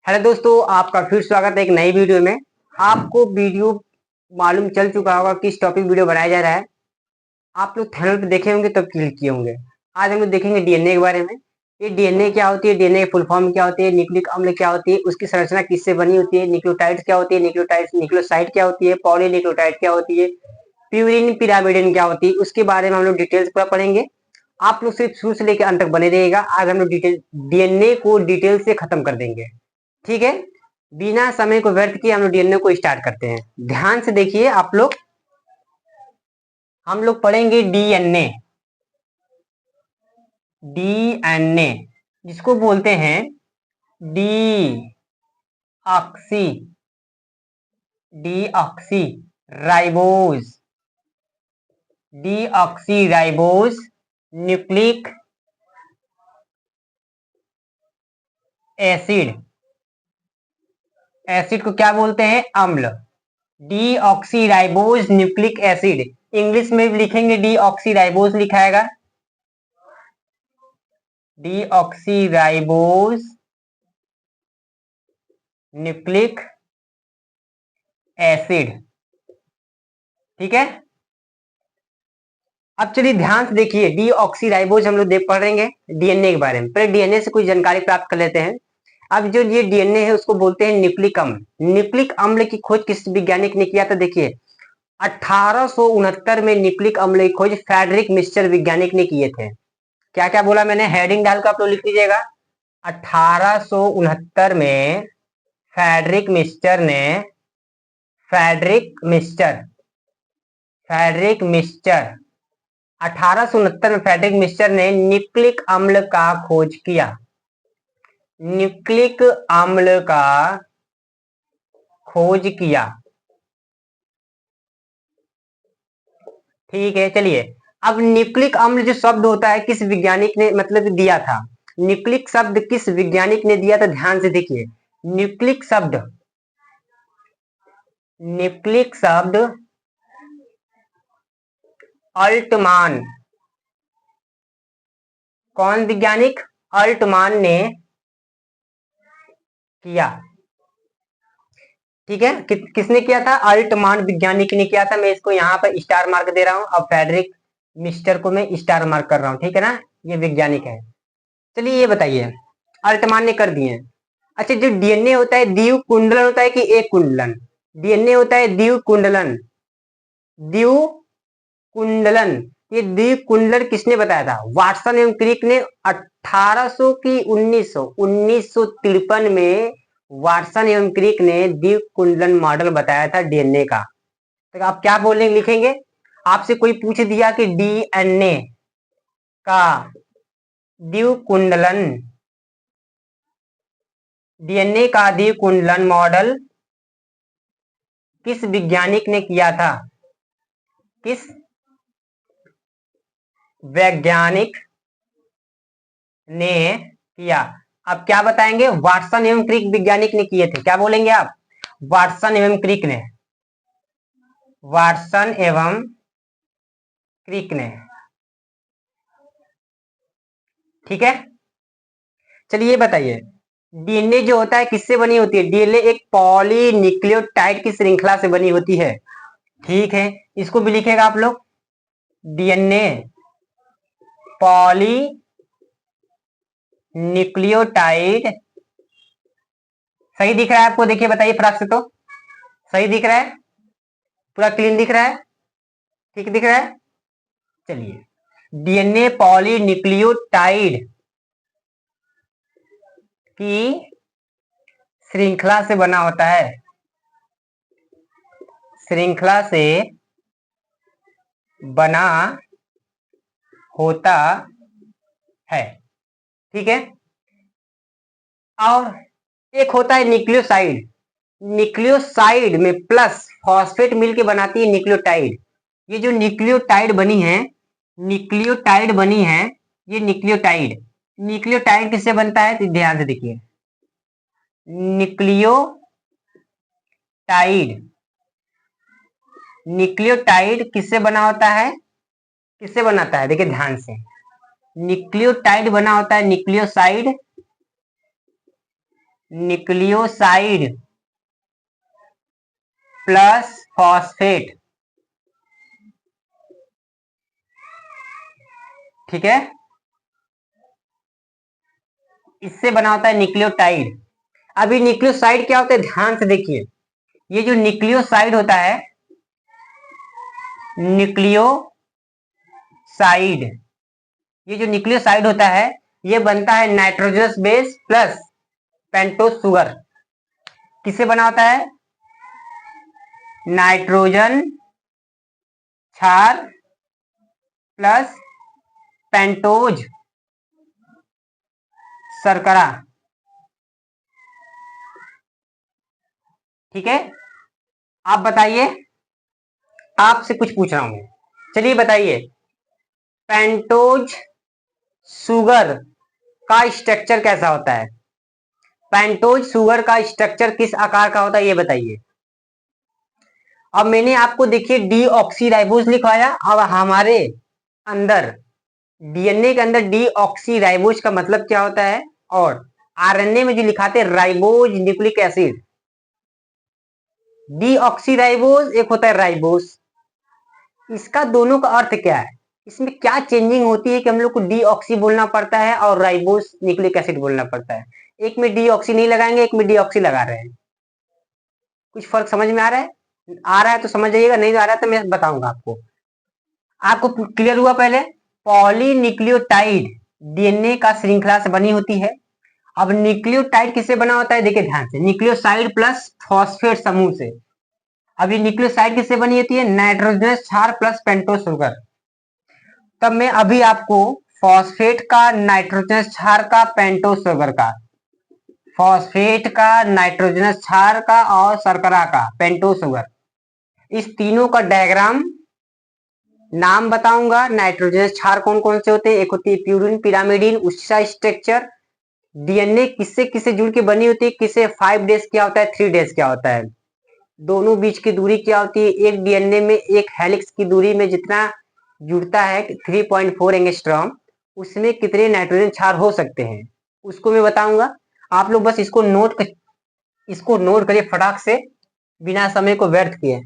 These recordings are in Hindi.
हेलो दोस्तों, आपका फिर स्वागत है एक नई वीडियो में। आपको वीडियो मालूम चल चुका होगा किस टॉपिक वीडियो बनाया जा रहा है। आप लोग थंबनेल पे देखे होंगे तब क्लिक किए होंगे। आज हम लोग देखेंगे डीएनए के बारे में। ये डीएनए क्या होती है, डीएनए की फुल फॉर्म क्या होती है, न्यूक्लिक अम्ल क्या होती है, उसकी संरचना किससे बनी होती है, न्यूक्लियोटाइड्स क्या होती है, न्यूक्लियोसाइड क्या होती है, पॉलीन्यूक्लियोटाइड क्या होती है, प्यूरिन पिरामिडिन क्या होती है, उसके बारे में हम लोग डिटेल्स पूरा पढ़ेंगे। आप लोग सिर्फ शुरू से लेकर अंत तक बने रहिएगा। आज हम लोग डीएनए को डिटेल से खत्म कर देंगे। ठीक है, बिना समय को व्यर्थ किए हम लोग डीएनए को स्टार्ट करते हैं। ध्यान से देखिए आप लोग। हम लोग पढ़ेंगे डीएनए। डीएनए जिसको बोलते हैं D oxy deoxy ribose deoxy ribose nucleic acid. Acid को क्या बोलते हैं? अम्ल। Deoxyribose nucleic acid. इंग्लिश में भी लिखेंगे डीऑक्सीराइबोज लिखाएगा। Deoxyribose nucleic acid. ठीक है, अब चलिए ध्यान से देखिए। डीऑक्सीराइबोज हम लोग देख पढ़ेंगे डीएनए के बारे में। पहले डीएनए से कुछ जानकारी प्राप्त कर लेते हैं। अब जो ये डीएनए है उसको बोलते हैं न्यूक्लिक अम्ल। न्यूक्लिक अम्ल की खोज किस वैज्ञानिक ने किया था? देखिए 1869 में न्यूक्लिक अम्ल की खोज फ्रेडरिक मिस्चर वैज्ञानिक ने किए थे। क्या क्या बोला मैंने? हेडिंग डालकर आप लोग लिख लीजिएगा। 1869 में फ्रेडरिक मिस्टर ने फ्रेडरिक मिस्टर 1869 में फ्रेडरिक मिस्टर ने न्यूक्लिक अम्ल का खोज किया। न्यूक्लिक अम्ल का खोज किया। ठीक है, चलिए अब न्यूक्लिक अम्ल जो शब्द होता है किस वैज्ञानिक ने मतलब दिया था? न्यूक्लिक शब्द किस वैज्ञानिक ने दिया था? ध्यान से देखिए। न्यूक्लिक शब्द अल्टमान। कौन वैज्ञानिक? अल्टमान ने किया। ठीक है, किसने किया था? अल्टमान वैज्ञानिक ने किया था। मैं इसको यहाँ पर स्टार मार्क दे रहा हूँ। अब फ्रेडरिक मिस्टर को मैं स्टार मार्क कर रहा हूँ। ठीक है ना, ये वैज्ञानिक है। चलिए ये बताइए, अल्टमान ने कर दिए। अच्छा, जो डीएनए होता है द्विव कुंडलन होता है कि एक कुंडलन? डीएनए होता है द्विव कुंडलन। द्विव कुंडलन। ये द्विव कुंडलन किसने बताया था? वाटसन एवं क्रिक ने 1800 की 1953 में वाटसन एवं क्रिक ने द्विव कुंडलन मॉडल बताया था डीएनए का। तो आप क्या बोलेंगे, लिखेंगे? आपसे कोई पूछ दिया कि डीएनए का द्विव कुंडलन मॉडल किस वैज्ञानिक ने किया था? किस वैज्ञानिक ने किया? अब क्या बताएंगे? वाटसन एवं क्रिक वैज्ञानिक ने किए थे। क्या बोलेंगे आप? वाटसन एवं क्रिक ने। वाटसन एवं क्रिक ने। ठीक है, चलिए ये बताइए, डीएनए जो होता है किससे बनी होती है? डीएनए एक पॉलीन्यूक्लियोटाइड की श्रृंखला से बनी होती है। ठीक है, इसको भी लिखेगा आप लोग। DNA poly nucleotide. सही दिख रहा है आपको? देखिए बताइए फटाक से। तो सही दिख रहा है? पूरा क्लीन दिख रहा है? ठीक दिख रहा है? चलिए, डीएनए पॉलीन्यूक्लियोटाइड की श्रृंखला से बना होता है। श्रृंखला से बना होता है। ठीक है, और एक होता है न्यूक्लियोसाइड। न्यूक्लियोसाइड में प्लस फॉस्फेट मिलके बनाती है न्यूक्लियोटाइड। ये जो न्यूक्लियोटाइड बनी है ये न्यूक्लियोटाइड किससे बनता है? तो ध्यान से देखिए। न्यूक्लियोटाइड किससे बना होता है? किससे बनाता है? देखिए ध्यान से। न्यूक्लियोटाइड बना होता है न्यूक्लियोसाइड न्यूक्लियोसाइड प्लस फॉस्फेट, ठीक है, इससे बना होता है न्यूक्लियोटाइड। अभी न्यूक्लियोसाइड क्या होता है, ध्यान से देखिए, ये जो न्यूक्लियोसाइड होता है, न्यूक्लियोसाइड, ये जो न्यूक्लियोसाइड होता है ये बनता है nitrogenous base plus pentose sugar. किससे बना होता है, नाइट्रोजन क्षार प्लस पेंटोज शर्करा, ठीक है। आप बताइए, आपसे कुछ पूछ रहा हूं मैं, चलिए बताइए, पेंटोज शुगर का स्ट्रक्चर कैसा होता है, पेंटोज शुगर का स्ट्रक्चर किस आकार का होता है ये बताइए। अब मैंने आपको देखिए डीऑक्सीराइबोज लिखवाया, अब हमारे अंदर डीएनए के अंदर डीऑक्सीराइबोज का मतलब क्या होता है, और आरएनए में जो लिखाते हैं राइबोज न्यूक्लिक एसिड, डीऑक्सीराइबोज एक होता है राइबोज, इसका दोनों का अर्थ क्या है, इसमें क्या चेंजिंग होती है कि हम लोग को डीऑक्सी बोलना पड़ता है और राइबोज न्यूक्लिक एसिड बोलना पड़ता है। एक में डीऑक्सी नहीं लगाएंगे, एक में डीऑक्सी लगा रहे हैं, कुछ फर्क समझ में आ रहा है तो समझ जाइएगा, नहीं आ रहा है तो मैं बताऊंगा आपको। आपको क्लियर हुआ पहले, पॉलीन्यूक्लियोटाइड डीएनए का श्रृंखला से बनी होती है। अब न्यूक्लियोटाइड किससे बना होता है, देखिए ध्यान से, न्यूक्लियोसाइड प्लस फॉस्फेट समूह से। अब ये न्यूक्लियोसाइड किससे बनी होती है, नाइट्रोजनस क्षार प्लस पेंटोज शुगर। तब मैं अभी आपको फॉस्फेट का, नाइट्रोजनस क्षार का, पेंटोज शुगर का, फॉस्फेट का, नाइट्रोजनस क्षार का और शर्करा का, पेंटोज शुगर, इस तीनों का डायग्राम नाम बताऊंगा। नाइट्रोजनस क्षार कौन कौन से होते हैं, एक होती है प्यूरिन पिरामिडिन, उसका स्ट्रक्चर, डीएनए किससे किससे जुड़ के बनी होती है, किससे 5 डेज क्या होता है, 3 डेज क्या होता है, दोनों बीच की दूरी क्या होती है, एक डीएनए में एक हेलिक्स की दूरी में जितना जुड़ता है 3.4 एंगस्ट्रॉम, उसमें कितने नाइट्रोजन क्षार हो सकते हैं, उसको मैं बताऊंगा। आप लोग बस इसको नोट करिए फटाक से, बिना समय को व्यर्थ किए।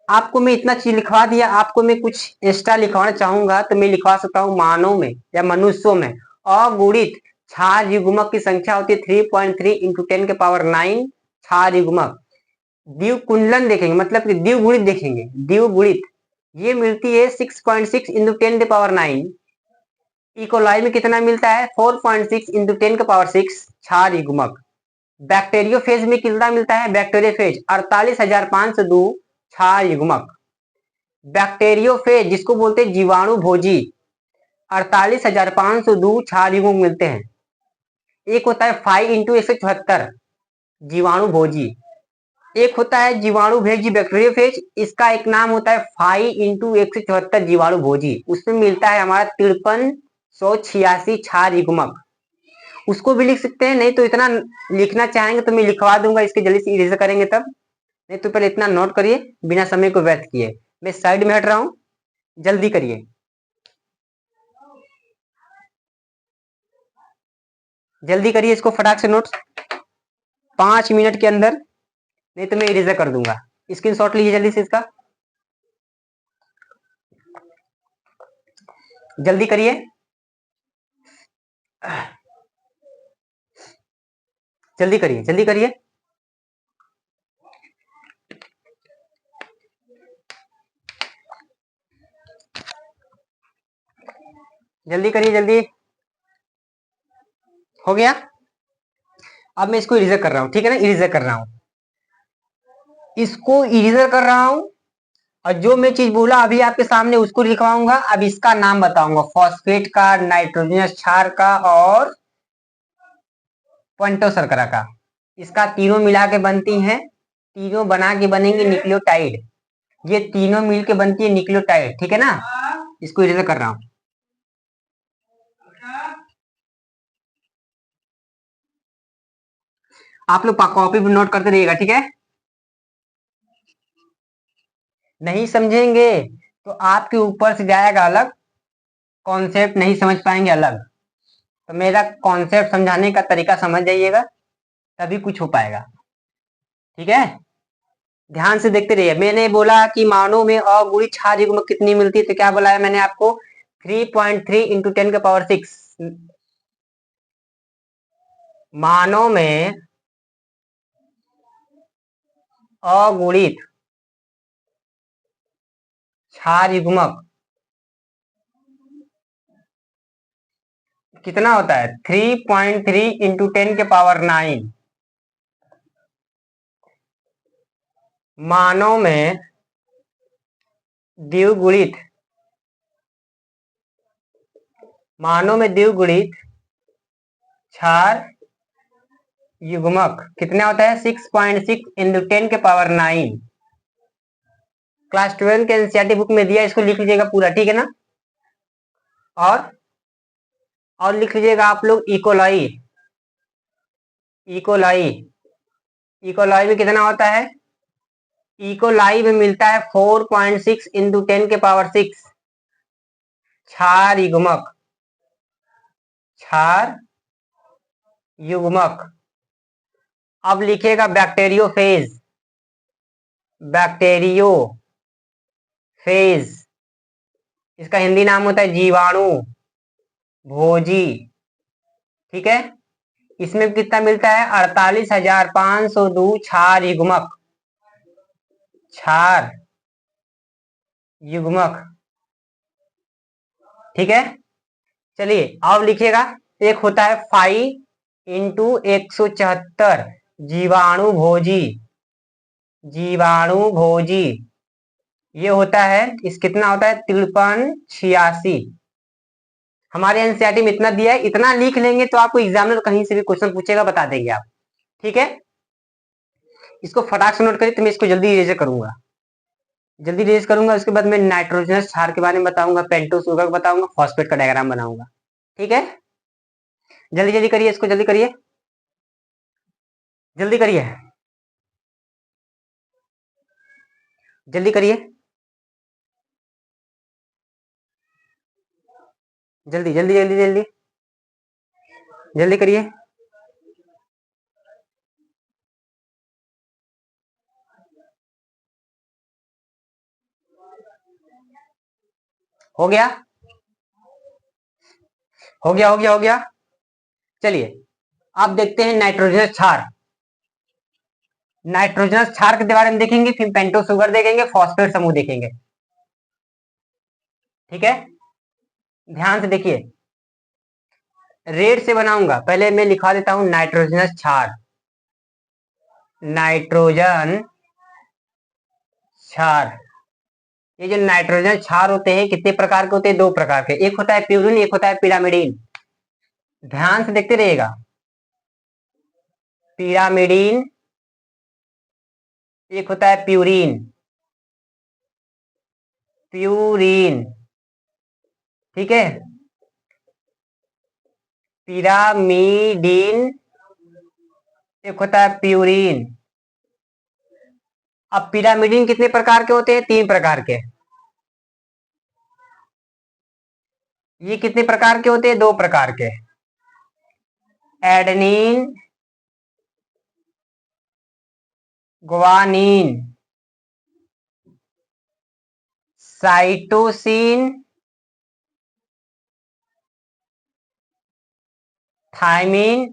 आपको मैं इतना चीज लिखवा दिया, आपको मैं कुछ एक्स्ट्रा लिखवाना चाहूंगा तो मैं लिखवा सकता हूँ, मानव में या मनुष्यों में अगुणित क्षार युग्मक की संख्या होती है 3.3 इंटू 10 के पावर 9 क्षार युग्मक। द्विकुंडलन देखेंगे, मतलब कि द्विगुणित देखेंगे, द्विगुणित ये मिलती है 6.6 इंटू 10 के पावर 9। इकोलाई में कितना मिलता है, 4.6 इंटू 10 के पावर 6 क्षार युग्मक। बैक्टीरियोफेज में कितना मिलता है, बैक्टीरियोफेज 48,502 क्षार युग्मक। बैक्टीरियोफेज जिसको बोलते हैं जीवाणु भोजी, 48,502 क्षार युग्मक मिलते हैं। एक होता है 5 इंटू 174 जीवाणु भोजी, एक होता है जीवाणु भेजी बैक्टीरियोफेज, इसका एक नाम होता है 5 इंटू 174 जीवाणु भोजी, उसमें मिलता है हमारा 5386 क्षार युग्मक। उसको भी लिख सकते हैं, नहीं तो इतना लिखना चाहेंगे तो मैं लिखवा दूंगा, इसके जल्दी से इरेजर करेंगे तब, नहीं तो पहले इतना नोट करिए बिना समय को व्यर्थ किए। मैं साइड में हट रहा हूं, जल्दी करिए, जल्दी करिए इसको फटाक से नोट, 5 मिनट के अंदर, नहीं तो मैं इरेजर कर दूंगा। स्क्रीनशॉट लीजिए जल्दी से इसका, जल्दी करिए, जल्दी करिए, जल्दी करिए, जल्दी करिए, जल्दी हो गया। अब मैं इसको इरेजर कर रहा हूं, ठीक है ना, इरेजर कर रहा हूं, इसको इरेजर कर रहा हूं, और जो मैं चीज बोला अभी आपके सामने उसको लिखवाऊंगा। अब इसका नाम बताऊंगा, फॉस्फेट का, नाइट्रोजनस क्षार का और पेंटोज शर्करा का, इसका तीनों मिला के बनती हैं, तीनों बना के बनेंगे न्यूक्लियोटाइड, ये तीनों मिल के बनती है न्यूक्लियोटाइड, ठीक है ना। इसको इरेजर कर रहा हूं, आप लोग कॉपी पर नोट करते रहिएगा, ठीक है। नहीं समझेंगे तो आपके ऊपर से जाएगा अलग, कॉन्सेप्ट नहीं समझ पाएंगे अलग, तो मेरा कॉन्सेप्ट समझाने का तरीका समझ जाइएगा। तभी कुछ हो पाएगा। ठीक है, ध्यान से देखते रहिए। मैंने बोला कि मानों में अगुणित क्षार युग्म कितनी मिलती है, तो क्या बोला है मैंने आपको, 3.3 इंटू 10⁻6। मानों में अगुणित क्षार युग्मक कितना होता है, 3.3 इंटू 10⁻9। मानों में द्विगुणित क्षार युग्मक कितना होता है, 6.6 इंटू 10⁻9। क्लास 12 के एनसीईआरटी बुक में दिया, इसको लिख लीजिएगा पूरा, ठीक है ना। और लिख लीजिएगा आप लोग इकोलॉई। इकोलॉई में कितना होता है, इकोलॉई में मिलता है 4.6 इंटू 10⁻6 क्षार युग्मक। अब लिखिएगा बैक्टीरियोफेज, इसका हिंदी नाम होता है जीवाणु भोजी। ठीक है, इसमें कितना मिलता है, 48,502 क्षार युग्मक। ठीक है, चलिए अब लिखिएगा, एक होता है 5 इंटू 174 जीवाणु भोजी। ये होता है, इस कितना होता है, 5386। हमारे एनसीईआरटी में इतना दिया है, इतना लिख लेंगे तो आपको एग्जामिनर कहीं से भी क्वेश्चन पूछेगा, बता देंगे आप। ठीक है, इसको फटाक से नोट करिए, तो मैं इसको जल्दी रेज करूंगा। उसके बाद मैं नाइट्रोजनस क्षार के बारे में बताऊंगा, पेंटोस शुगर बताऊंगा, फॉस्फेट का डायग्राम बनाऊंगा। ठीक है, जल्दी जल्दी करिए, इसको जल्दी करिए, जल्दी करिए, जल्दी करिए, जल्दी जल्दी जल्दी जल्दी जल्दी करिए। हो गया, हो गया, हो गया, हो गया। चलिए आप देखते हैं नाइट्रोजनस क्षार के बारे में देखेंगे, फिर पेंटो शुगर देखेंगे, फॉस्फेट समूह देखेंगे। ठीक है, ध्यान से देखिए, रेड से बनाऊंगा। पहले मैं लिखा देता हूं नाइट्रोजन क्षार। ये जो नाइट्रोजन क्षार होते हैं कितने प्रकार के होते हैं, 2 प्रकार के, एक होता है प्यूरिन, एक होता है पिरामिडीन। ध्यान से देखते रहिएगा, पिरामिडीन, एक होता है प्यूरिन। ठीक है, पिरामिडीन, एक होता है प्यूरिन। अब पिरामिडीन कितने प्रकार के होते हैं, 3 प्रकार के। ये कितने प्रकार के होते हैं, 2 प्रकार के, adenine, guanine, cytosine, thymine,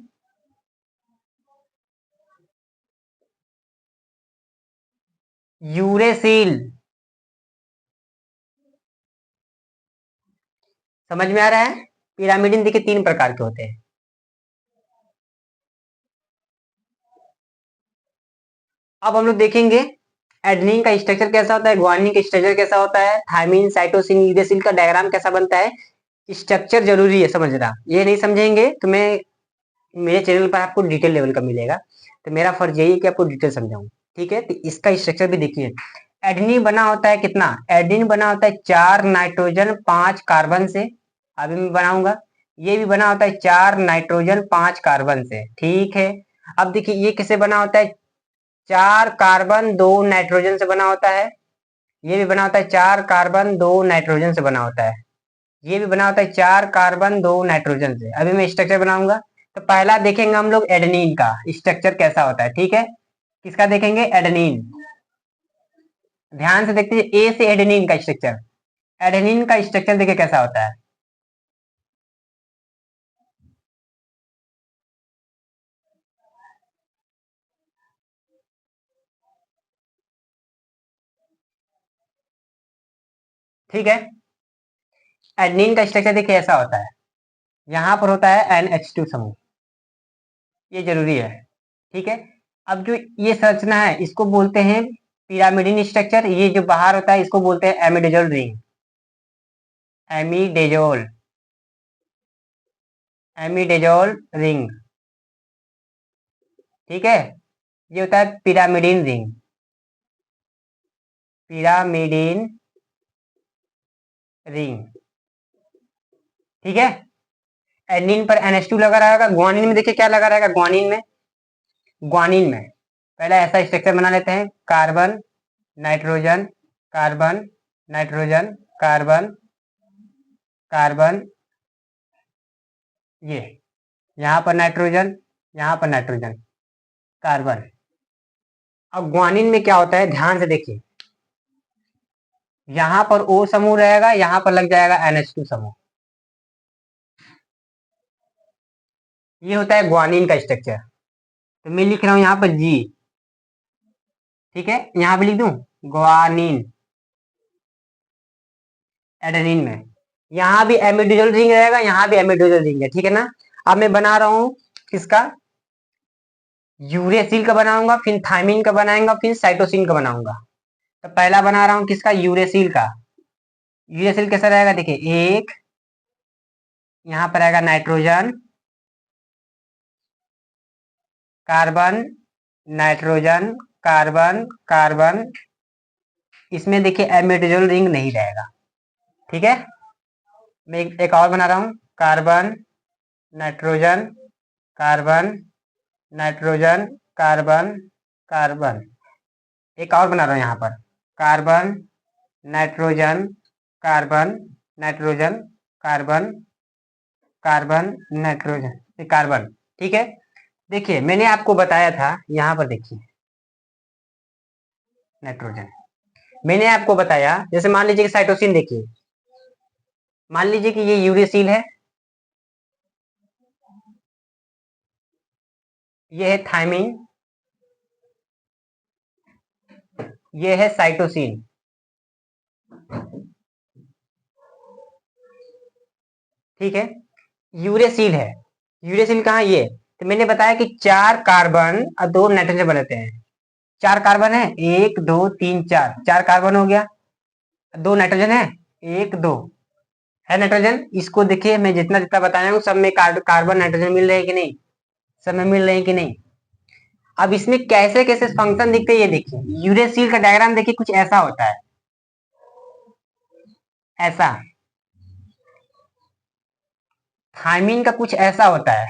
uracil. समझ में आ रहा है, पिरामिडीन देखिए 3 प्रकार के होते हैं। अब हम लोग देखेंगे एडेनिन का स्ट्रक्चर कैसा होता है, ग्वानिन का स्ट्रक्चर कैसा होता है, थायमिन, साइटोसिन, यूरेसिल का डायग्राम कैसा बनता है। स्ट्रक्चर जरूरी है समझना, ये नहीं समझेंगे तो मैं, मेरे चैनल पर आपको डिटेल लेवल का मिलेगा, तो मेरा फर्ज यही है कि आपको डिटेल समझाऊं। ठीक है, तो इसका स्ट्रक्चर भी देखिए। एडेनिन बना होता है कितना, एडेनिन बना होता है 4 नाइट्रोजन 5 कार्बन से। अभी मैं बनाऊंगा, ये भी बना होता है 4 नाइट्रोजन 5 कार्बन से। ठीक है, अब देखिए ये किसे बना होता है, 4 कार्बन 2 नाइट्रोजन से बना होता है। ये भी बना होता है 4 कार्बन 2 नाइट्रोजन से बना होता है। ये भी बना होता है 4 कार्बन 2 नाइट्रोजन से। अभी मैं स्ट्रक्चर बनाऊंगा, तो पहला देखेंगे हम लोग एडेनिन का स्ट्रक्चर कैसा होता है, ठीक है। किसका देखेंगे? एडेनिन। ध्यान से देखते हैं ए से एडेनिन का स्ट्रक्चर। एडेनिन का स्ट्रक्चर देखिए कैसा होता है। ठीक है, एडेनिन का स्ट्रक्चर देखिए ऐसा होता है। यहां पर होता है NH2 समूह, ये जरूरी है, ठीक है। अब जो ये संरचना है इसको बोलते हैं पिरामिडीन स्ट्रक्चर। ये जो बाहर होता है इसको बोलते हैं एमिडोजोल रिंग। एमिडेजोल, एमिडेजोल रिंग, ठीक है। ये होता है पिरामिडीन रिंग, पिरामिडीन रिंग, ठीक है। एडनिन पर NH2 लगा रहेगा। ग्वानिन में देखिए क्या लगा रहेगा। ग्वानिन में पहले ऐसा स्ट्रक्चर बना लेते हैं, carbon nitrogen carbon nitrogen carbon carbon, ये यहाँ पर नाइट्रोजन, यहाँ पर नाइट्रोजन, कार्बन। अब ग्वानिन में क्या होता है, ध्यान से देखिए। यहां पर O समूह रहेगा, यहां पर लग जाएगा NH2 समूह। ये होता है ग्वानिन का स्ट्रक्चर। तो मैं लिख रहा हूं यहां पर G, ठीक है। यहां पे लिख दूं ग्वानिन। एडेनिन में यहां भी एमिडोजोल रिंग रहेगा, यहां भी एमिडोजोल रिंग है, ठीक है ना। अब मैं बना रहा हूं किसका? यूरेसिल का बनाऊंगा, फिर थायमिन का बनाएंगा, फिर साइटोसिन का बनाऊंगा। तो पहला बना रहा हूं किसका? यूरेसिल का। यूरेसिल कैसा रहेगा देखिए, एक यहां पर आएगा nitrogen carbon nitrogen carbon carbon, इसमें देखिए एमिडोजोल रिंग नहीं रहेगा, ठीक है। मैं एक और बना रहा हूं, carbon nitrogen carbon nitrogen carbon carbon. एक और बना रहा हूं यहां पर, carbon nitrogen carbon nitrogen carbon carbon nitrogen carbon, ठीक है। देखिए मैंने आपको बताया था, यहां पर देखिए नाइट्रोजन, मैंने आपको बताया जैसे मान लीजिए कि साइटोसिन देखिए, मान लीजिए कि ये यूरेसिल है, ये है थायमिन, ये है साइटोसिन, ठीक है। यूरेसिल है, यूरेसिल कहाँ? ये तो मैंने बताया कि 4 कार्बन और 2 नाइट्रोजन बनाते हैं। 4 कार्बन है, 1 2 3 4, 4 कार्बन हो गया, 2 नाइट्रोजन है, 1 2 है नाइट्रोजन। इसको देखिए मैं जितना जितना बताया हूँ सब में कार्बन नाइट्रोजन मिल रहे हैं कि नहीं, सब में मिल रहे हैं कि नहीं। अब इसमें कैसे कैसे फंक्शन दिखते हैं ये देखिए। यूरेसिल का डायग्राम देखिए कुछ ऐसा होता है, ऐसा। थायमिन का कुछ ऐसा होता है।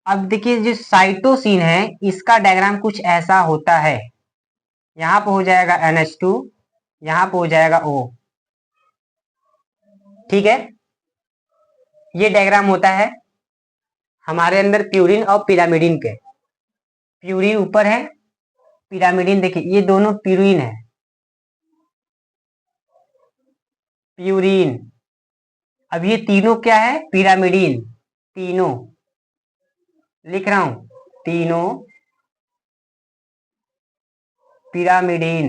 अब देखिए जो साइटोसिन है इसका डायग्राम कुछ ऐसा होता है। यहाँ पे हो जाएगा NH2, यहाँ पे हो जाएगा O, ठीक है। ये डायग्राम होता है हमारे अंदर प्यूरिन और पिरामिडिन के। प्यूरिन ऊपर है, पिरामिडिन देखिए ये दोनों प्यूरिन है, प्यूरिन। अब ये तीनों क्या है? पिरामिडिन। तीनों लिख रहा हूं, तीनों पिरामिडिन,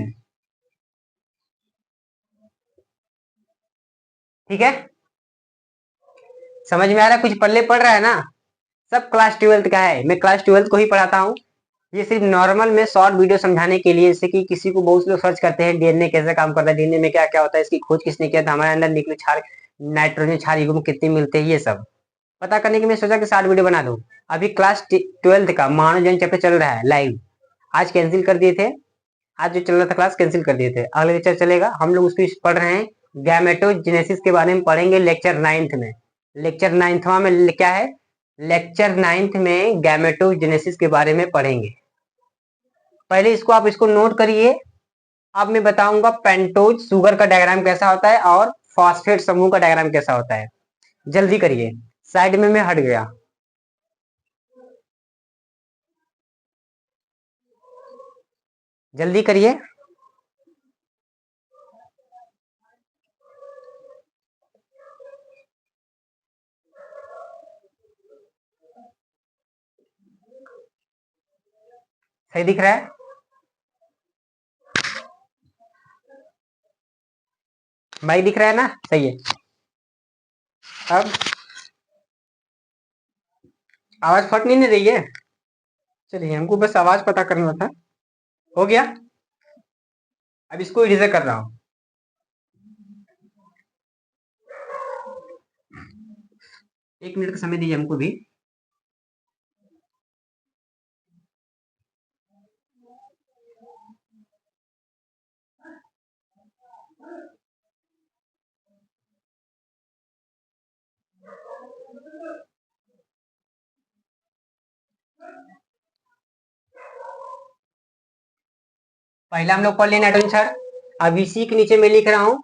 ठीक है। समझ में आ रहा है? कुछ पल्ले पड़ रहा है ना? सब क्लास 12th का है, मैं क्लास 12th को ही पढ़ाता हूँ। ये सिर्फ नॉर्मल में शॉर्ट वीडियो समझाने के लिए, जैसे कि किसी को बहुत लोग सर्च करते हैं डीएनए कैसे काम करता है, डीएनए में क्या क्या होता है, इसकी खोज किसने किया था, हमारे अंदर न्यूक्लियर क्षार नाइट्रोजन क्षार युग्म कितने मिलते हैं, ये सब पता करने के मैं सोचा कि शॉर्ट वीडियो बना दूं। अभी क्लास 12th का मानव जन चैप्टर चल रहा है लाइव, आज कैंसिल कर दिए थे, आज जो चल रहा था क्लास कैंसिल कर दिए थे, अगले लेक्चर चलेगा। हम लोग उसको पढ़ रहे हैं, गैमेटोजेनेसिस के बारे में पढ़ेंगे लेक्चर 9th में। लेक्चर 9वां में क्या है? लेक्चर 9th में गैमेटोजेनेसिस के बारे में पढ़ेंगे। पहले इसको आप इसको नोट करिए। अब मैं बताऊंगा पेंटोज शुगर का डायग्राम कैसा होता है और फॉस्फेट समूह का डायग्राम कैसा होता है। जल्दी करिए, साइड में मैं हट गया। जल्दी करिए। सही दिख रहा है? भाई दिख रहा है ना? सही है। अब आवाज फट नहीं रही है? चलिए, हमको बस आवाज पता करना था। हो गया। अब इसको इरेजर कर रहा हूं। एक मिनट का समय दीजिए हमको भी। पहला हम लोग पढ़ लें नाइट्रोजन क्षार। अब इसी के नीचे मैं लिख रहा हूं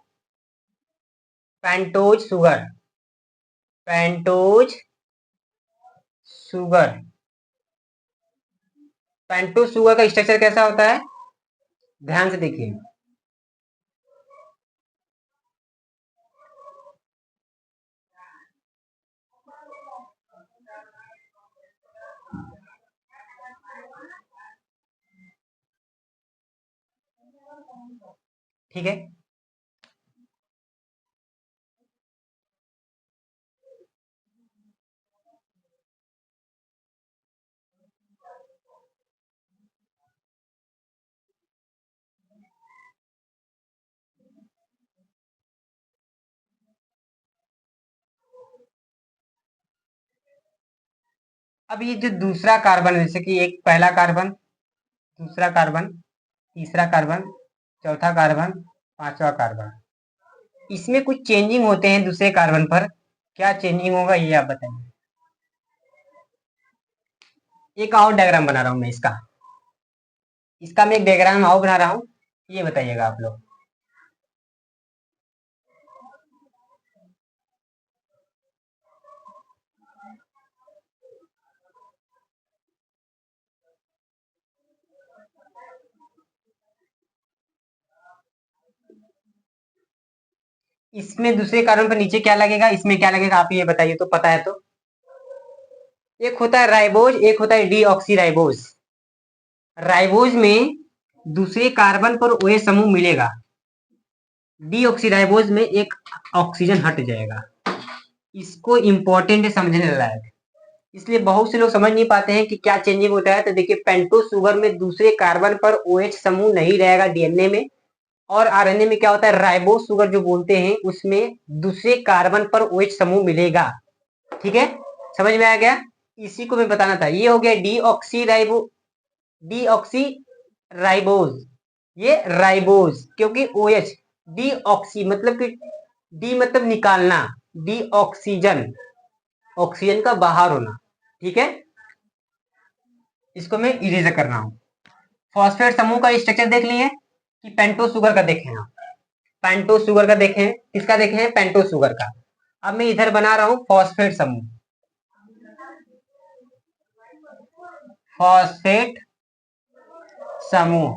pentose sugar. Pentose sugar. Pentose sugar का स्ट्रक्चर कैसा होता है, ध्यान से देखिए। ठीक है। अब ये जो दूसरा कार्बन, जैसे कि एक पहला कार्बन, दूसरा कार्बन, तीसरा कार्बन, चौथा कार्बन, पांचवा कार्बन, इसमें कुछ चेंजिंग होते हैं दूसरे कार्बन पर। क्या चेंजिंग होगा ये आप बताइए। एक और डायग्राम बना रहा हूं मैं इसका। इसका मैं एक डायग्राम और बना रहा हूं, ये बताइएगा आप लोग। इसमें दूसरे कार्बन पर नीचे क्या लगेगा, इसमें क्या लगेगा, आप ये बताइए तो, पता है तो। एक होता है राइबोज, एक होता है डीऑक्सी राइबोज। राइबोज में दूसरे कार्बन पर OH समूह मिलेगा, डीऑक्सी राइबोज में एक ऑक्सीजन हट जाएगा। इसको इंपॉर्टेंट है, समझने लायक। इसलिए बहुत से लोग समझ नहीं पाते हैं कि क्या चेंजिंग होता है। तो देखिए, पेंटोज शुगर में दूसरे कार्बन पर OH समूह नहीं रहेगा डीएनए में, और आरएनए में क्या होता है, राइबोज शुगर जो बोलते हैं उसमें दूसरे कार्बन पर OH समूह मिलेगा। ठीक है, समझ में आ गया? इसी को मैं बताना था। ये हो गया डीऑक्सी राइबोज। ये राइबोज, क्योंकि OH, डीऑक्सी मतलब कि डी मतलब निकालना, डी ऑक्सीजन, ऑक्सीजन का बाहर होना। ठीक है, इसको मैं इरेजर कर रहा हूं। फॉस्फेट समूह का स्ट्रक्चर देख लिए कि पेंटोज शुगर का देखें आप। पेंटोज शुगर का देखें, किसका देखें, पेंटोज शुगर का। अब मैं इधर बना रहा हूं फॉस्फेट समूह। फॉस्फेट समूह,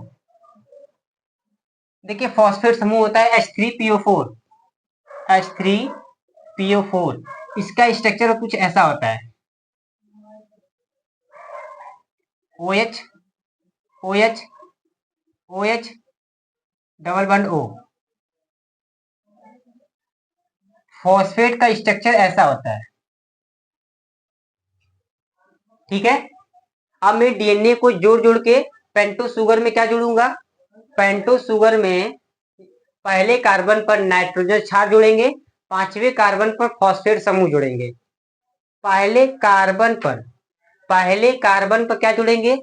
देखिए फॉस्फेट समूह होता है H3PO4। H3PO4, इसका स्ट्रक्चर कुछ ऐसा होता है, OH OH OH double bond O। Phosphate का स्ट्रक्चर ऐसा होता है। ठीक है, अब मैं डीएनए को जोड़ जोड़ के पेंटो शुगर में क्या जोड़ूंगा, पेंटो शुगर में पहले कार्बन पर नाइट्रोजन क्षार जोड़ेंगे, पांचवें कार्बन पर फॉस्फेट समूह जोड़ेंगे। पहले कार्बन पर क्या जोड़ेंगे,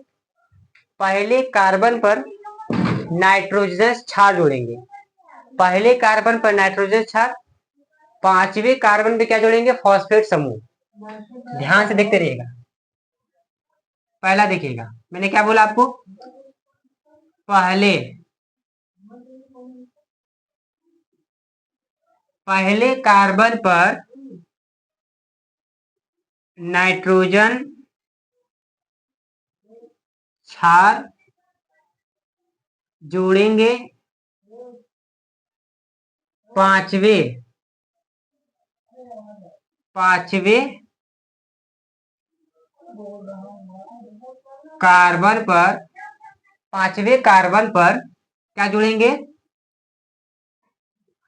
पहले कार्बन पर नाइट्रोजन क्षार जोड़ेंगे, पहले कार्बन पर नाइट्रोजन क्षार, पांचवें कार्बन पे क्या जोड़ेंगे, फॉस्फेट समूह। ध्यान से देखते रहिएगा। पहला देखिएगा, मैंने क्या बोला आपको, पहले पहले कार्बन पर नाइट्रोजन क्षार जोड़ेंगे, पांचवें कार्बन पर पांचवें कार्बन पर क्या जोड़ेंगे?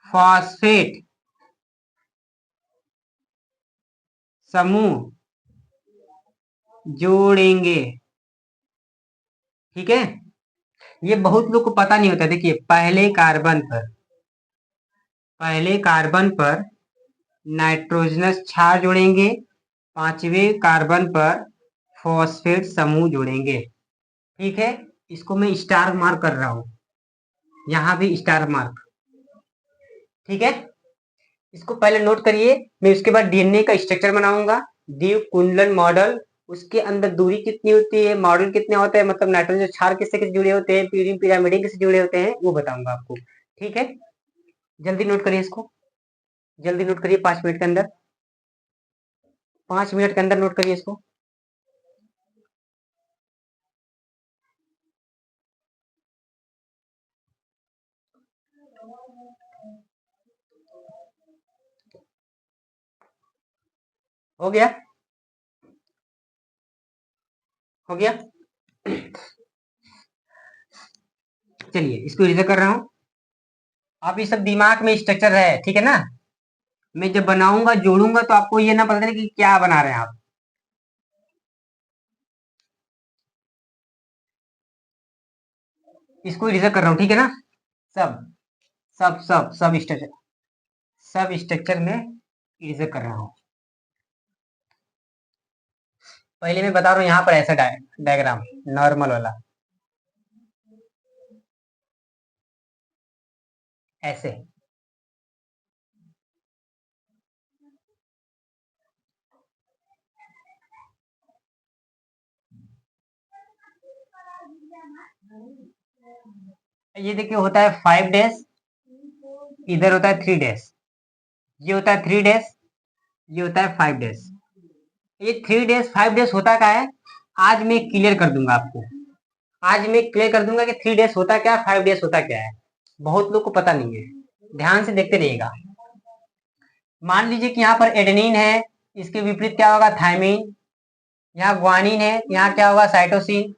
फॉस्फेट समूह जोड़ेंगे। ठीक है, ये बहुत लोग को पता नहीं होता। देखिए, पहले कार्बन पर नाइट्रोजनस क्षार जोड़ेंगे, पांचवें कार्बन पर फॉस्फेट समूह जोड़ेंगे। ठीक है, इसको मैं स्टार मार्क कर रहा हूं, यहां भी स्टार मार्क। ठीक है, इसको पहले नोट करिए। मैं उसके बाद डीएनए का स्ट्रक्चर बनाऊंगा, द्वीप कुंडलन मॉडल, उसके अंदर दूरी कितनी होती है, मॉडल कितने होते हैं, मतलब नाइट्रोजन क्षार किससे किससे जुड़े होते हैं, प्यूरिन पिरामिडिन किससे जुड़े होते हैं, वो बताऊंगा आपको। ठीक है, जल्दी नोट करिए इसको, जल्दी नोट करिए, 5 मिनट के अंदर, 5 मिनट के अंदर नोट करिए इसको। हो गया, हो गया। चलिए, इसको रिजर्व कर रहा हूं। आप ये सब दिमाग में स्ट्रक्चर है, ठीक है ना। मैं जब बनाऊंगा, जोड़ूंगा, तो आपको ये ना पता चले कि क्या बना रहे हैं आप। इसको रिजर्व कर रहा हूँ, ठीक है ना। सब सब सब सब स्ट्रक्चर, सब स्ट्रक्चर में रिजर्व कर रहा हूँ। पहले मैं बता रहा हूँ, यहाँ पर ऐसा डायग्राम नॉर्मल वाला, ऐसे। ये देखिए, होता है 5 डैश, इधर होता है 3 डैश, ये होता है 3 डैश, ये होता है 5 डैश। ये 3 डैश 5 डैश होता क्या है, आज मैं क्लियर कर दूंगा आपको। आज मैं क्लियर कर दूंगा कि 3 डैश होता क्या है, 5 डैश होता क्या है। बहुत लोग को पता नहीं है, ध्यान से देखते रहिएगा। मान लीजिए कि यहाँ पर एडेनिन है, इसके विपरीत क्या होगा, थायमिन। यहाँ ग्वानिन है, यहाँ क्या होगा, साइटोसिन।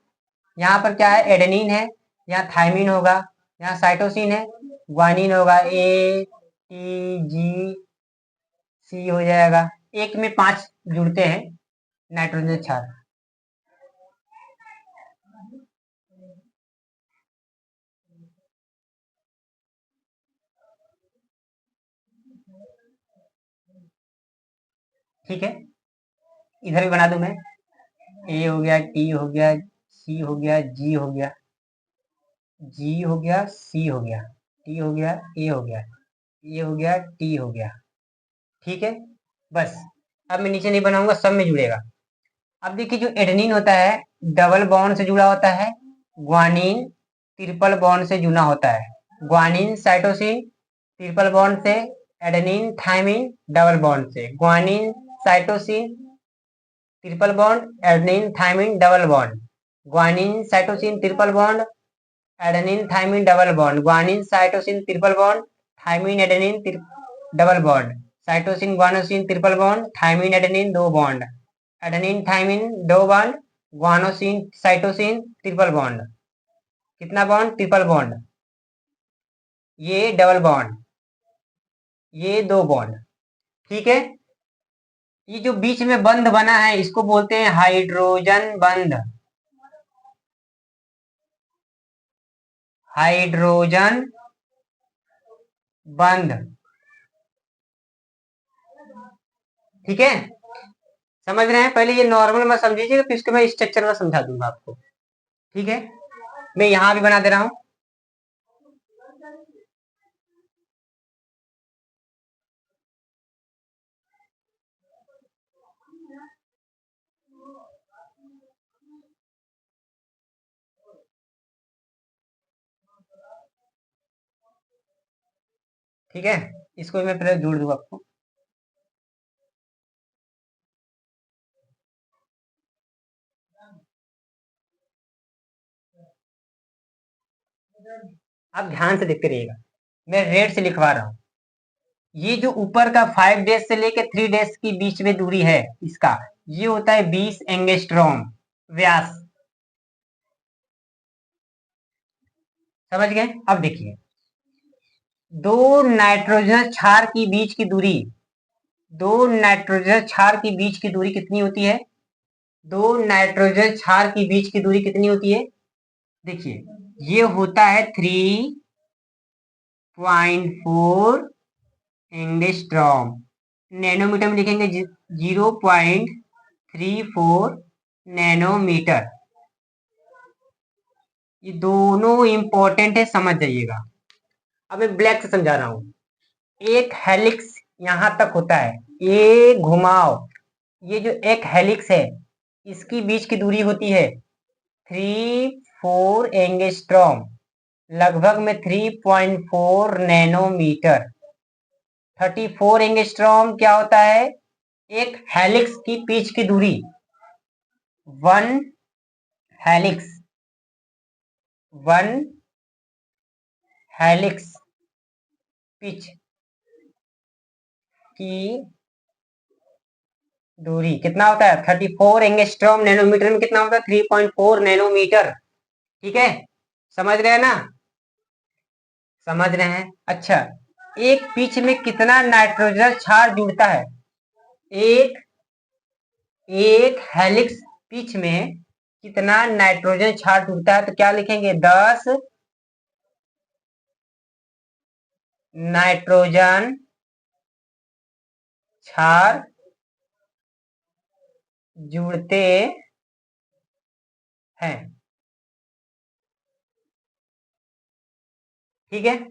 यहाँ पर क्या है, एडेनिन है, यहाँ थायमिन होगा, यहाँ साइटोसिन है, ग्वानिन होगा, ATGC हो जाएगा। एक में 5 जुड़ते हैं नाइट्रोजन क्षार। ठीक है, इधर भी बना दूं मैं। A हो गया, T हो गया, C हो गया, G हो गया, G हो गया, C हो गया, T हो गया, A हो गया, A हो गया, T हो गया। ठीक है, बस। अब मैं नीचे नहीं बनाऊंगा, सब में जुड़ेगा। अब देखिए, जो एडेनिन होता है, डबल बॉन्ड से जुड़ा होता है, ग्वानिन ट्रिपल बॉन्ड से जुड़ा होता है। ग्वानिन साइटोसिन ट्रिपल बॉन्ड से, एडेनिन थायमिन डबल बॉन्ड से। Guanine cytosine triple bond, adenine thymine double bond. Guanine cytosine triple bond, adenine thymine double bond. Guanine cytosine triple bond, thymine adenine double bond. Cytosine guanosine triple bond, thymine adenine 2 bond. Adenine thymine 2 bond, guanosine cytosine triple bond. कितना बॉन्ड, ट्रिपल बॉन्ड। ये डबल बॉन्ड, ये 2 बॉन्ड। ठीक है, ये जो बीच में बंध बना है, इसको बोलते हैं हाइड्रोजन बंध। हाइड्रोजन बंध। ठीक है, समझ रहे हैं। पहले ये नॉर्मल मत समझिएगा, फिर इसके मैं स्ट्रक्चर में समझा दूंगा आपको। ठीक है, मैं यहां भी बना दे रहा हूं। ठीक है, इसको मैं पहले जोड़ दूँ आपको। आप ध्यान से देखते रहिएगा, मैं रेड से लिखवा रहा हूँ। ये जो ऊपर का 5 डेज से लेकर 3 डेज की बीच में दूरी है इसका, ये होता है 20 एंगस्ट्रॉम व्यास। समझ गए? अब देखिए, दो नाइट्रोजन क्षार की बीच की दूरी, दो नाइट्रोजन क्षार की बीच की दूरी कितनी होती है? दो नाइट्रोजन क्षार की बीच की दूरी कितनी होती है? देखिए, ये होता है 3.4 एंगस्ट्रॉम। नैनोमीटर में लिखेंगे 0.34 नैनोमीटर। ये दोनों इंपॉर्टेंट है, समझ जाइएगा। अब मैं ब्लैक से समझा रहा हूं। एक हेलिक्स यहां तक होता है, ये घुमाव, ये जो एक हेलिक्स है इसकी बीच की दूरी होती है 3-4 एंगस्ट्रॉम, लगभग में 3.4 नैनोमीटर। 34 एंगस्ट्रॉम क्या होता है? एक हेलिक्स की पिच की दूरी। One helix, one helix pitch की दूरी कितना होता है? 34 एंगस्ट्रॉम। नैनोमीटर में कितना होता है? 3.4 नैनोमीटर। ठीक है, समझ रहे हैं ना? समझ रहे हैं? अच्छा, एक पिच में कितना नाइट्रोजन क्षार जुड़ता है? एक एक हेलिक्स पिच में कितना नाइट्रोजन क्षार जुड़ता है? तो क्या लिखेंगे? 10 नाइट्रोजन क्षार जुड़ते हैं। ठीक है,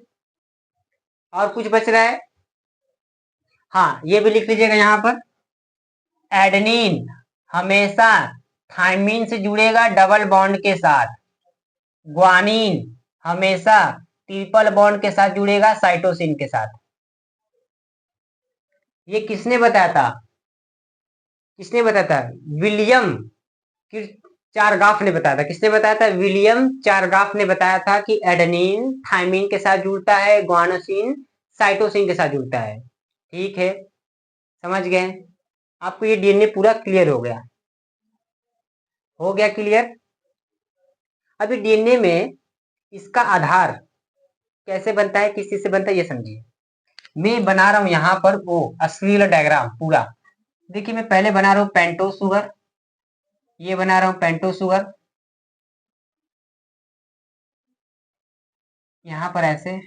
और कुछ बच रहा है? हाँ, ये भी लिख लीजिएगा यहां पर। एडेनिन हमेशा थायमिन से जुड़ेगा डबल बॉन्ड के साथ। ग्वानिन हमेशा ट्रिपल बॉन्ड के साथ जुड़ेगा साइटोसिन के साथ। ये किसने बताया था? किसने बताया था? विलियम चारगाफ ने बताया था। किसने बताया था? विलियम चारगाफ ने बताया था कि एडेनिन थायमिन के साथ जुड़ता है, ग्वानोसिन साइटोसिन के साथ जुड़ता है। ठीक है, समझ गए? आपको ये डीएनए पूरा क्लियर हो गया? हो गया क्लियर? अभी डीएनए में इसका आधार कैसे बनता है, किस चीज से बनता है, ये समझिए। मैं बना रहा हूं यहां पर वो असली वाला डायग्राम पूरा। देखिए, मैं पहले बना रहा हूं पेंटोस शुगर, ये बना रहा हूं पेंटोस शुगर, यहां पर ऐसे,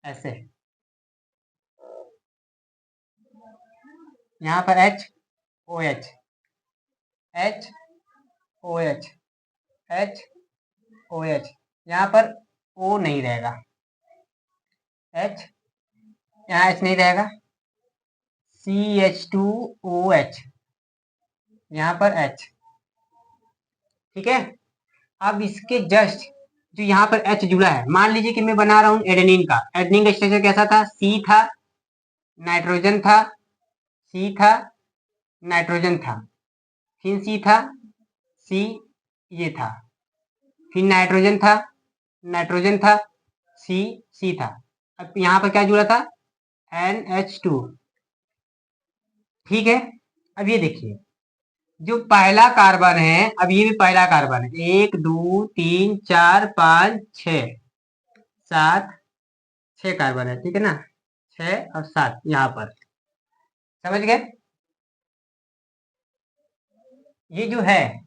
ऐसे, यहां पर H O H, H O H, H O H, यहां पर ओ नहीं रहेगा, एच, यहाँ एच नहीं रहेगा, CH2OH, यहां पर एच। ठीक है, अब इसके जस्ट जो यहाँ पर एच जुड़ा है, मान लीजिए कि मैं बना रहा हूँ एडेनिन का। एडेनिन का स्ट्रक्चर कैसा था? सी था, नाइट्रोजन था, सी था, नाइट्रोजन था, फिर सी था, सी ये था, फिर नाइट्रोजन था, नाइट्रोजन था, सी, सी था। अब यहाँ पर क्या जुड़ा था? NH2। ठीक है, अब ये देखिए, जो पहला कार्बन है, अब ये भी पहला कार्बन है, 1 2 3 4 5 6 7 6 कार्बन है। ठीक है ना? 6 और 7 यहाँ पर, समझ गए? ये जो है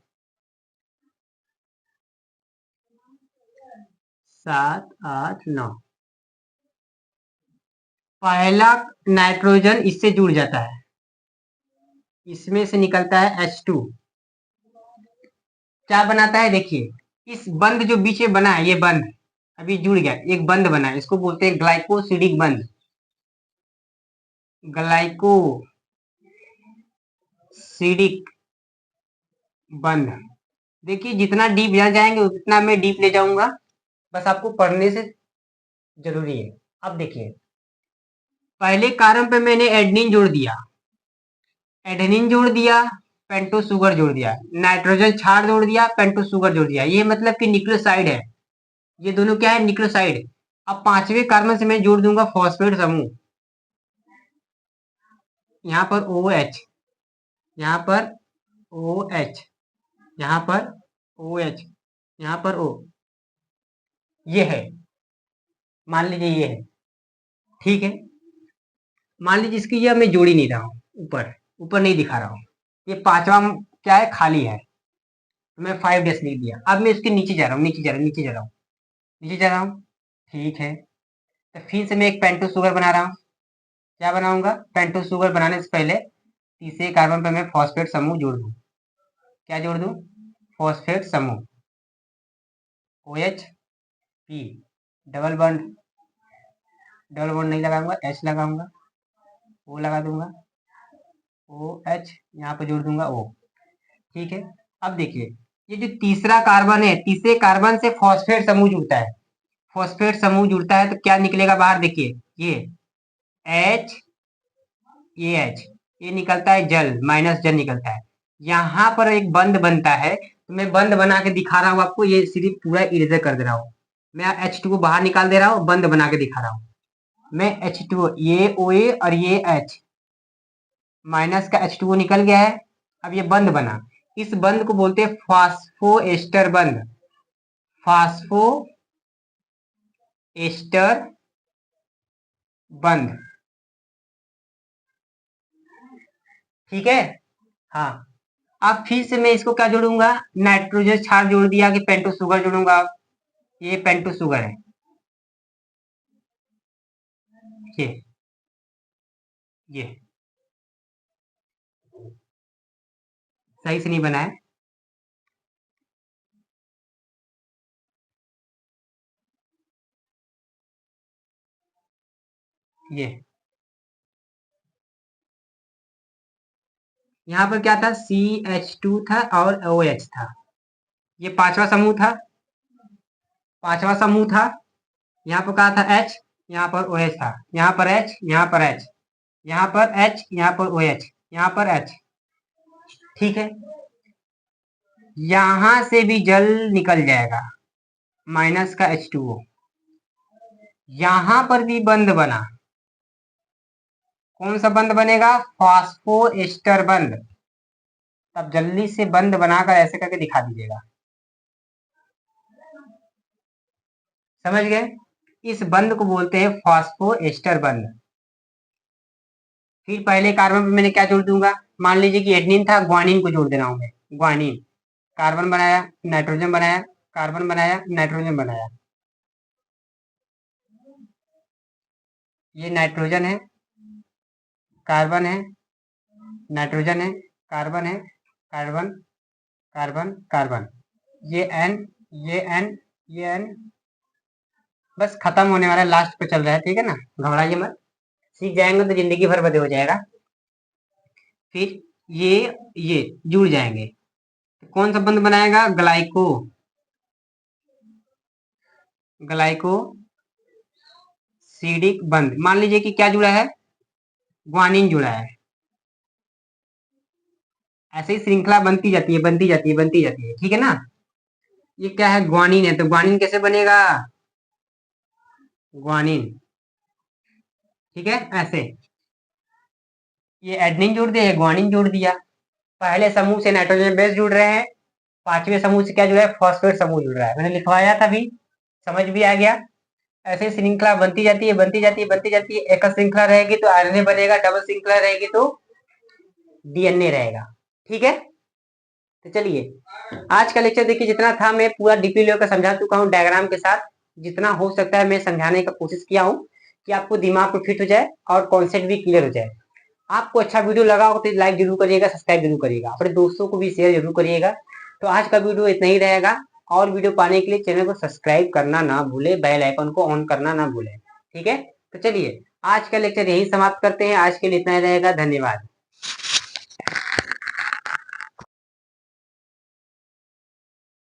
7 8 9, पहला नाइट्रोजन इससे जुड़ जाता है, इसमें से निकलता है H2। क्या बनाता है? देखिए, इस बंद जो बीच में बना है, ये बंद अभी जुड़ गया, एक बंद बना है, इसको बोलते हैं ग्लाइकोसिडिक बंद, ग्लाइकोसिडिक बंद। देखिए जितना डीप जाएंगे उतना मैं डीप ले जाऊंगा, बस आपको पढ़ने से जरूरी है। अब देखिए पहले कार्बन पे मैंने एडेनिन जोड़ दिया, पेंटो शुगर जोड़ दिया, नाइट्रोजन क्षार जोड़ दिया, पेंटो शुगर जोड़ दिया, ये मतलब कि न्यूक्लियोसाइड है। ये दोनों क्या है? न्यूक्लियोसाइड। अब पांचवें कार्बन से मैं जोड़ दूंगा फॉस्फेट समूह, यहाँ पर ओ एच, यहाँ पर ओ एच, यहाँ पर ओ एच, यहाँ पर ओ, ये है, मान लीजिए ये है, ठीक है। मान लीजिए इसकी यह मैं जोड़ ही नहीं रहा हूँ, ऊपर ऊपर नहीं दिखा रहा हूँ, ये पांचवा क्या है? खाली है, तो मैं 5 डेज लिख दिया। अब मैं इसके नीचे जा रहा हूँ, नीचे जा रहा हूँ, नीचे जा रहा हूँ, नीचे जा रहा हूँ, ठीक है। तो फिर से मैं एक पेंटो शुगर बना रहा हूँ। क्या बनाऊंगा? पेंटो शुगर बनाने से पहले तीसरे कार्बन पर मैं फॉस्फेट समूह जोड़ दूं। क्या जोड़ दूं? फॉस्फेट समूह, O H P, double bond, double bond नहीं लगाऊंगा, एच लगाऊंगा, ओ लगा दूंगा, ओ एच, यहाँ पर जोड़ दूंगा ओ, ठीक है। अब देखिए ये जो तीसरा कार्बन है, तीसरे कार्बन से फॉस्फेट समूह जुड़ता है, फॉस्फेट समूह जुड़ता है तो क्या निकलेगा बाहर? देखिए ये एच, ये एच, ये निकलता है जल, माइनस जल निकलता है। यहाँ पर एक बंद बनता है, तो मैं बंद बना के दिखा रहा हूँ आपको, ये सिर्फ पूरा इरेजर कर दे रहा हूँ। मैं H2O बाहर निकाल दे रहा हूँ, बंद बना के दिखा रहा हूँ। मैं H2O, ये OA और ये H, माइनस का H2O निकल गया है। अब ये बंद बना, इस बंद को बोलते हैं फास्फो एस्टर बंद, फास्फो एस्टर बंद, ठीक है। हाँ, अब फिर से मैं इसको क्या जोड़ूंगा? नाइट्रोजन क्षार जोड़ दिया कि पेंटो शुगर जोड़ूंगा। ये पेंटो शुगर है, ये सही से नहीं बना है, ये यहाँ पर क्या था? CH2 था और OH था, ये पांचवा समूह था, पांचवा समूह था। यहाँ पर क्या था? H, यहाँ पर OH था, यहाँ पर H, यहाँ पर H, यहाँ पर H, यहाँ पर OH, यहाँ पर H, ठीक है। यहां से भी जल निकल जाएगा, माइनस का H2O, यहां पर भी बंद बना। कौन सा बंद बनेगा? फास्फो एस्टर बंद। तब जल्दी से बंद बनाकर ऐसे करके दिखा दीजिएगा, समझ गए? इस बंद को बोलते हैं फास्फो एस्टर बंद। फिर पहले कार्बन पे मैंने क्या जोड़ दूंगा? मान लीजिए कि एडेनिन था, ग्वानिन को जोड़ देना हूं मैं, ग्वानिन। कार्बन बनाया, नाइट्रोजन बनाया, कार्बन बनाया, नाइट्रोजन बनाया, ये नाइट्रोजन है, कार्बन है, नाइट्रोजन है, कार्बन है, कार्बन, कार्बन, कार्बन, ये एन, ये एन, ये एन, बस खत्म होने वाला है, लास्ट पे चल रहा है, ठीक है ना, घबराइए मत, सीख जाएंगे तो जिंदगी भर बदे हो जाएगा। फिर ये जुड़ जाएंगे, कौन सा बंद बनाएगा? ग्लाइको, ग्लाइको सीडिक बंद। मान लीजिए कि क्या जुड़ा है? ग्वानिन जुड़ा है। ऐसे ही श्रृंखला बनती जाती है, बनती जाती है, बनती जाती है, ठीक है ना। ये क्या है? ग्वानिन है, तो ग्वानिन कैसे बनेगा? ग्वानिन, ठीक है, ऐसे। ये एडेनिन जोड़ दिया, ग्वानिन जोड़ दिया। पहले समूह से नाइट्रोजन बेस जुड़ रहे हैं, पांचवें समूह से क्या जुड़ा है? फॉस्फेट समूह जुड़ रहा है, मैंने लिखवाया था भी, समझ भी आ गया। ऐसे श्रृंखला बनती जाती है, बनती जाती है, बनती जाती है। एक श्रृंखला रहेगी तो आरएनए बनेगा, डबल श्रृंखला रहेगी तो डीएनए रहेगा, ठीक है। तो चलिए आज का लेक्चर देखिए, जितना था मैं पूरा डीपली लेकर समझा चुका हूँ डायग्राम के साथ, जितना हो सकता है मैं समझाने का कोशिश किया हूँ कि आपको दिमाग में फिट हो जाए और कॉन्सेप्ट भी क्लियर हो जाए। आपको अच्छा वीडियो लगा हो तो लाइक जरूर करिएगा, सब्सक्राइब जरूर करिएगा, अपने दोस्तों को भी शेयर जरूर करिएगा। तो आज का वीडियो इतना ही रहेगा, और वीडियो पाने के लिए चैनल को सब्सक्राइब करना ना भूले, बेल आइकन को ऑन करना ना भूले, ठीक है। तो चलिए आज का लेक्चर यही समाप्त करते हैं, आज के लिए इतना ही रहेगा, धन्यवाद।